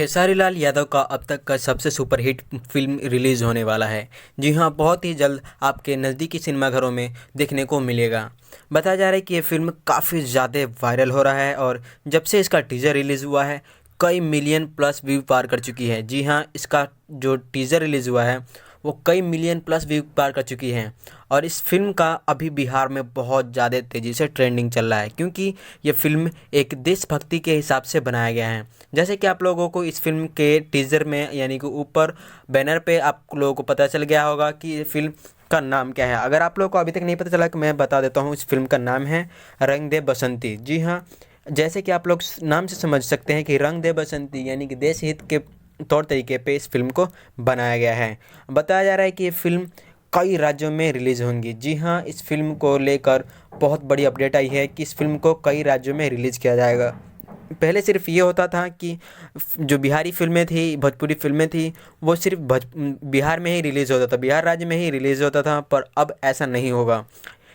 खेसारी लाल यादव का अब तक का सबसे सुपरहिट फिल्म रिलीज़ होने वाला है। जी हाँ, बहुत ही जल्द आपके नज़दीकी सिनेमाघरों में देखने को मिलेगा। बताया जा रहा है कि ये फ़िल्म काफ़ी ज़्यादा वायरल हो रहा है और जब से इसका टीज़र रिलीज़ हुआ है, कई मिलियन प्लस व्यू पार कर चुकी है। जी हाँ, इसका जो टीज़र रिलीज़ हुआ है वो कई मिलियन प्लस व्यू पार कर चुकी हैं और इस फिल्म का अभी बिहार में बहुत ज़्यादा तेज़ी से ट्रेंडिंग चल रहा है, क्योंकि ये फिल्म एक देशभक्ति के हिसाब से बनाया गया है। जैसे कि आप लोगों को इस फिल्म के टीज़र में यानी कि ऊपर बैनर पे आप लोगों को पता चल गया होगा कि ये फिल्म का नाम क्या है। अगर आप लोगों को अभी तक नहीं पता चला कि मैं बता देता हूँ, इस फिल्म का नाम है रंग दे बसंती। जी हाँ, जैसे कि आप लोग नाम से समझ सकते हैं कि रंग दे बसंती यानी कि देश हित के तौर तरीके पे इस फिल्म को बनाया गया है। बताया जा रहा है कि ये फिल्म कई राज्यों में रिलीज़ होंगी। जी हाँ, इस फिल्म को लेकर बहुत बड़ी अपडेट आई है कि इस फिल्म को कई राज्यों में रिलीज़ किया जाएगा। पहले सिर्फ ये होता था कि जो बिहारी फ़िल्में थी, भोजपुरी फ़िल्में थी, वो सिर्फ बिहार में ही रिलीज़ होता था, बिहार राज्य में ही रिलीज़ होता था, पर अब ऐसा नहीं होगा।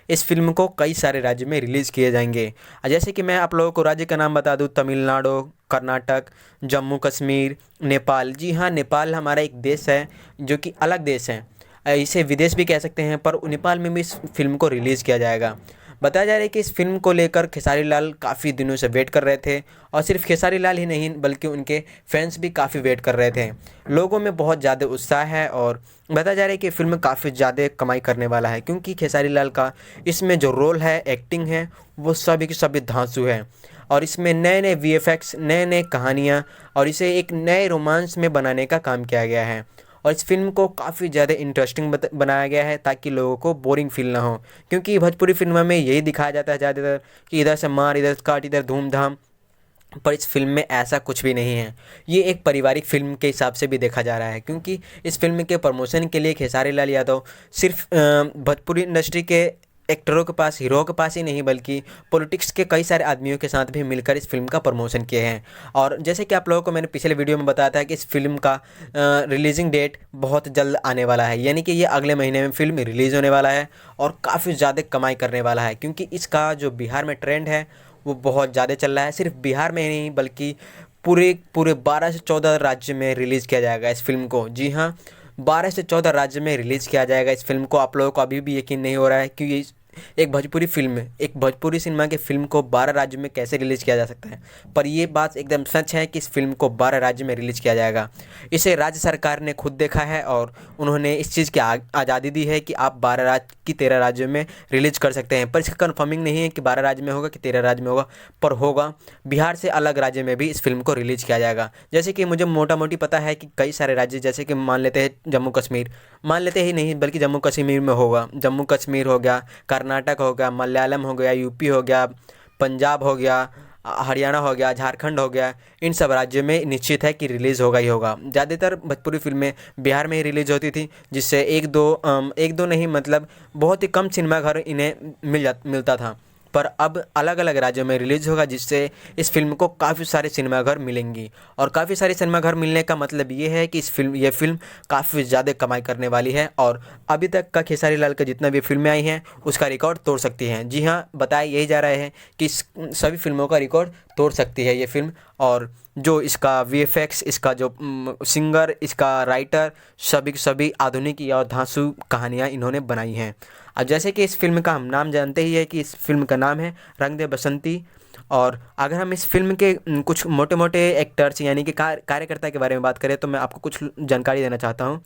इस फ़िल्म को कई सारे राज्य में रिलीज़ किए जाएंगे। जैसे कि मैं आप लोगों को राज्य का नाम बता दूँ, तमिलनाडु, कर्नाटक, जम्मू कश्मीर, नेपाल। जी हाँ, नेपाल हमारा एक देश है जो कि अलग देश है, इसे विदेश भी कह सकते हैं, पर नेपाल में भी इस फिल्म को रिलीज़ किया जाएगा। बताया जा रहा है कि इस फिल्म को लेकर खेसारी लाल काफ़ी दिनों से वेट कर रहे थे और सिर्फ खेसारी लाल ही नहीं बल्कि उनके फैंस भी काफ़ी वेट कर रहे थे। लोगों में बहुत ज़्यादा उत्साह है और बताया जा रहा है कि फिल्म काफ़ी ज़्यादा कमाई करने वाला है, क्योंकि खेसारी लाल का इसमें जो रोल है, एक्टिंग है, वो सभी की सभी धांसू है और इसमें नए नए वीएफएक्स, नए नए कहानियाँ और इसे एक नए रोमांस में बनाने का काम किया गया है। और इस फिल्म को काफ़ी ज़्यादा इंटरेस्टिंग बनाया गया है ताकि लोगों को बोरिंग फील ना हो, क्योंकि भोजपुरी फिल्मों में यही दिखाया जाता है ज़्यादातर कि इधर से मार, इधर से काट, इधर धूमधाम। पर इस फिल्म में ऐसा कुछ भी नहीं है। ये एक पारिवारिक फिल्म के हिसाब से भी देखा जा रहा है, क्योंकि इस फिल्म के प्रमोशन के लिए खेसारी लाल यादव सिर्फ भोजपुरी इंडस्ट्री के एक्टरों के पास, हीरो के पास ही नहीं बल्कि पॉलिटिक्स के कई सारे आदमियों के साथ भी मिलकर इस फिल्म का प्रमोशन किए हैं। और जैसे कि आप लोगों को मैंने पिछले वीडियो में बताया था कि इस फिल्म का रिलीजिंग डेट बहुत जल्द आने वाला है, यानी कि ये अगले महीने में फिल्म रिलीज़ होने वाला है और काफ़ी ज़्यादा कमाई करने वाला है, क्योंकि इसका जो बिहार में ट्रेंड है वो बहुत ज़्यादा चल रहा है। सिर्फ बिहार में ही नहीं बल्कि पूरे पूरे 12 से 14 राज्य में रिलीज़ किया जाएगा इस फिल्म को। जी हाँ, 12 से 14 राज्य में रिलीज़ किया जाएगा इस फिल्म को। आप लोगों को अभी भी यकीन नहीं हो रहा है कि ये एक भोजपुरी फिल्म है, एक भोजपुरी सिनेमा के फिल्म को 12 राज्य में कैसे रिलीज़ किया जा सकता है। पर ये बात एकदम सच है कि इस फिल्म को 12 राज्य में रिलीज़ किया जाएगा। इसे राज्य सरकार ने खुद देखा है और उन्होंने इस चीज़ की आज़ादी दी है कि आप 12 राज्य की 13 राज्यों में रिलीज़ कर सकते हैं। पर इसका कन्फर्मिंग नहीं है कि 12 राज्य में होगा कि 13 राज्य में होगा, पर होगा। बिहार से अलग राज्य में भी इस फिल्म को रिलीज़ किया जाएगा। जैसे कि मुझे मोटा मोटी पता है कि कई सारे राज्य, जैसे कि मान लेते हैं जम्मू कश्मीर, मान लेते ही नहीं बल्कि जम्मू कश्मीर में होगा। जम्मू कश्मीर हो गया, कर्नाटक हो गया, मलयालम हो गया, यूपी हो गया, पंजाब हो गया, हरियाणा हो गया, झारखंड हो गया। इन सब राज्यों में निश्चित है कि रिलीज़ होगा ही होगा। ज़्यादातर भोजपुरी फिल्में बिहार में ही रिलीज़ होती थी, जिससे एक दो नहीं मतलब बहुत ही कम सिनेमाघर इन्हें मिलता था। पर अब अलग अलग राज्यों में रिलीज़ होगा, जिससे इस फिल्म को काफ़ी सारे सिनेमाघर मिलेंगी और काफ़ी सारे सिनेमाघर मिलने का मतलब ये है कि ये फिल्म काफ़ी ज़्यादा कमाई करने वाली है और अभी तक का खेसारी लाल का जितना भी फिल्में आई हैं उसका रिकॉर्ड तोड़ सकती हैं। जी हाँ, बताया यही जा रहा है कि सभी फिल्मों का रिकॉर्ड तोड़ सकती है ये फिल्म। और जो इसका वीएफएक्स, इसका जो सिंगर, इसका राइटर, सभी के सभी आधुनिक या धांसू कहानियाँ इन्होंने बनाई हैं। अब जैसे कि इस फिल्म का हम नाम जानते ही है कि इस फिल्म का नाम है रंग दे बसंती। और अगर हम इस फिल्म के कुछ मोटे मोटे एक्टर्स यानी कि कार्यकर्ता के बारे में बात करें तो मैं आपको कुछ जानकारी देना चाहता हूँ।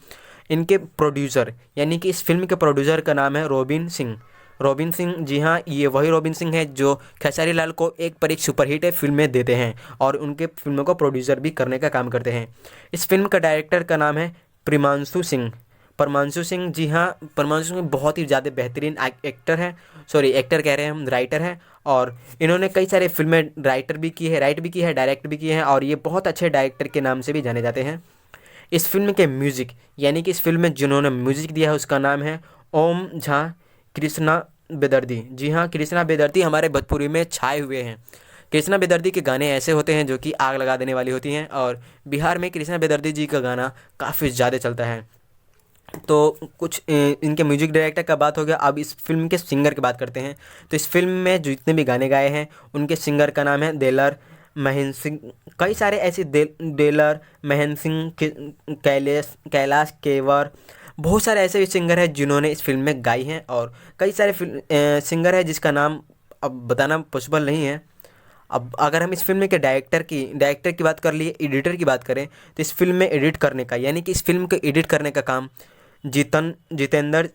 इनके प्रोड्यूसर यानी कि इस फिल्म के प्रोड्यूसर का नाम है रोबिन सिंह। रोबिन सिंह, जी हाँ, ये वही रोबिन सिंह है जो खेसारी लाल को एक पर एक सुपरहिट फिल्में देते हैं और उनके फिल्मों को प्रोड्यूसर भी करने का काम करते हैं। इस फिल्म का डायरेक्टर का नाम है प्रिमांशु सिंह। परमांशु सिंह, जी हाँ, परमांशु सिंह बहुत ही ज़्यादा बेहतरीन एक्टर हैं, सॉरी एक्टर कह रहे हैं हम, राइटर हैं। और इन्होंने कई सारे फिल्में राइट भी की है, डायरेक्ट भी किए हैं और ये बहुत अच्छे डायरेक्टर के नाम से भी जाने जाते हैं। इस फिल्म के म्यूज़िक यानी कि इस फिल्म में जिन्होंने म्यूज़िक दिया है उसका नाम है ओम झा कृष्णा बेदर्दी। जी हाँ, कृष्णा बेदर्दी हमारे भोजपुरी में छाए हुए हैं। कृष्णा बेदर्दी के गाने ऐसे होते हैं जो कि आग लगा देने वाली होती हैं और बिहार में कृष्णा बेदर्दी जी का गाना काफ़ी ज़्यादा चलता है। तो कुछ इनके म्यूजिक डायरेक्टर का बात हो गया। अब इस फिल्म के सिंगर की बात करते हैं। तो इस फिल्म में जो जितने भी गाने गाए हैं उनके सिंगर का नाम है देलर महेंद्र सिंह, कई सारे ऐसे डेलर, महेंद्र सिंह, कैलाश केवर, बहुत सारे ऐसे भी सिंगर हैं जिन्होंने इस फिल्म में गाई हैं। और कई सारे सिंगर हैं जिसका नाम अब बताना पॉसिबल नहीं है। अब अगर हम इस फिल्म के डायरेक्टर की बात कर लिए, एडिटर की बात करें, तो इस फिल्म में एडिट करने का, यानी कि इस फिल्म को एडिट करने का काम जितेंद्र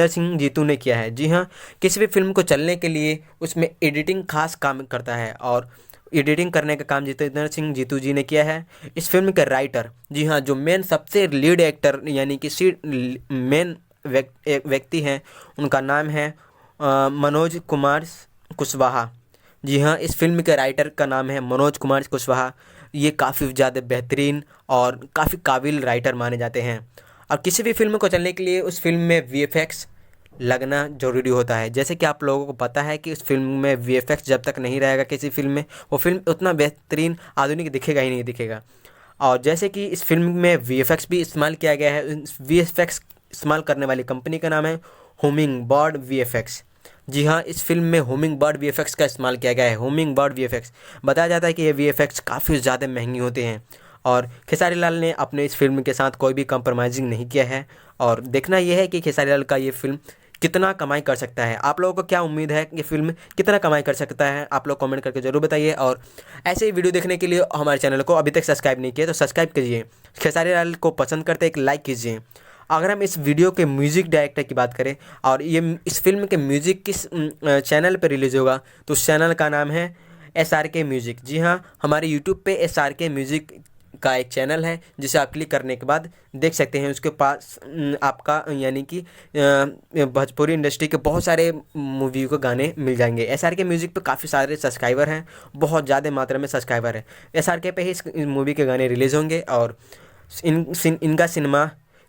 सिंह जीतू ने किया है। जी हाँ, किसी भी फिल्म को चलने के लिए उसमें एडिटिंग खास काम करता है, और एडिटिंग करने का काम जितेंद्र सिंह जीतू जी ने किया है। इस फिल्म के राइटर, जी हाँ, जो मेन सबसे लीड एक्टर यानी कि मेन व्यक्ति हैं, उनका नाम है मनोज कुमार कुशवाहा। जी हाँ, इस फिल्म के राइटर का नाम है मनोज कुमार कुशवाहा। ये काफ़ी ज़्यादा बेहतरीन और काफ़ी काबिल राइटर माने जाते हैं। और किसी भी फिल्म को चलने के लिए उस फिल्म में वीएफएक्स लगना ज़रूरी होता है। जैसे कि आप लोगों को पता है कि उस फिल्म में वीएफएक्स जब तक नहीं रहेगा किसी फिल्म में, वो फिल्म उतना बेहतरीन आधुनिक दिखेगा ही नहीं दिखेगा। और जैसे कि इस फिल्म में वीएफएक्स भी इस्तेमाल किया गया है, वीएफएक्स इस्तेमाल करने वाली कंपनी का नाम है हुमिंग बर्ड वीएफएक्स। जी हाँ, इस फिल्म में हुमिंग बर्ड वीएफएक्स का इस्तेमाल किया गया है। हुमिंग बर्ड वीएफएक्स, बताया जाता है कि ये वीएफएक्स काफ़ी ज़्यादा महंगी होते हैं, और खेसारी लाल ने अपने इस फिल्म के साथ कोई भी कंप्रोमाइज़िंग नहीं किया है। और देखना यह है कि खेसारी लाल का ये फिल्म कितना कमाई कर सकता है। आप लोगों को क्या उम्मीद है कि फिल्म कितना कमाई कर सकता है? आप लोग कमेंट करके ज़रूर बताइए। और ऐसे ही वीडियो देखने के लिए हमारे चैनल को अभी तक सब्सक्राइब नहीं किया तो सब्सक्राइब कीजिए। खेसारी लाल को पसंद करते एक लाइक कीजिए। अगर हम इस वीडियो के म्यूज़िक डायरेक्टर की बात करें, और ये इस फिल्म के म्यूज़िक किस चैनल पर रिलीज़ होगा, तो उस चैनल का नाम है SRK म्यूज़िक। जी हाँ, हमारे यूट्यूब पे SRK म्यूज़िक का एक चैनल है, जिसे आप क्लिक करने के बाद देख सकते हैं। उसके पास आपका यानी कि भोजपुरी इंडस्ट्री के बहुत सारे मूवी के गाने मिल जाएंगे। SRK म्यूज़िक पे काफ़ी सारे सब्सक्राइबर हैं, बहुत ज़्यादा मात्रा में सब्सक्राइबर हैं। SRK पे ही इस मूवी के गाने रिलीज़ होंगे। और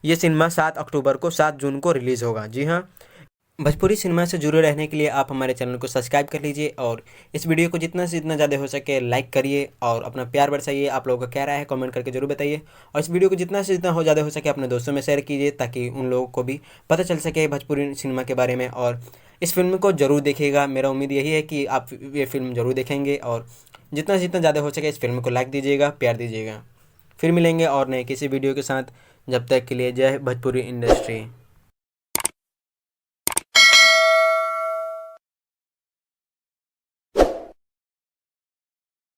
ये सिनेमा 7 अक्टूबर को 7 जून को रिलीज़ होगा। जी हाँ, भोजपुरी सिनेमा से जुड़े रहने के लिए आप हमारे चैनल को सब्सक्राइब कर लीजिए, और इस वीडियो को जितना से जितना ज़्यादा हो सके लाइक करिए, और अपना प्यार बरसाइए। आप लोगों का क्या राय है कमेंट करके जरूर बताइए, और इस वीडियो को जितना से जितना ज़्यादा हो सके अपने दोस्तों में शेयर कीजिए, ताकि उन लोगों को भी पता चल सके भोजपुरी सिनेमा के बारे में। और इस फिल्म को ज़रूर देखिएगा। मेरा उम्मीद यही है कि आप ये फिल्म ज़रूर देखेंगे, और जितना से जितना ज़्यादा हो सके इस फिल्म को लाइक दीजिएगा, प्यार दीजिएगा। फिर मिलेंगे और नए किसी वीडियो के साथ। जब तक के लिए जय भोजपुरी इंडस्ट्री।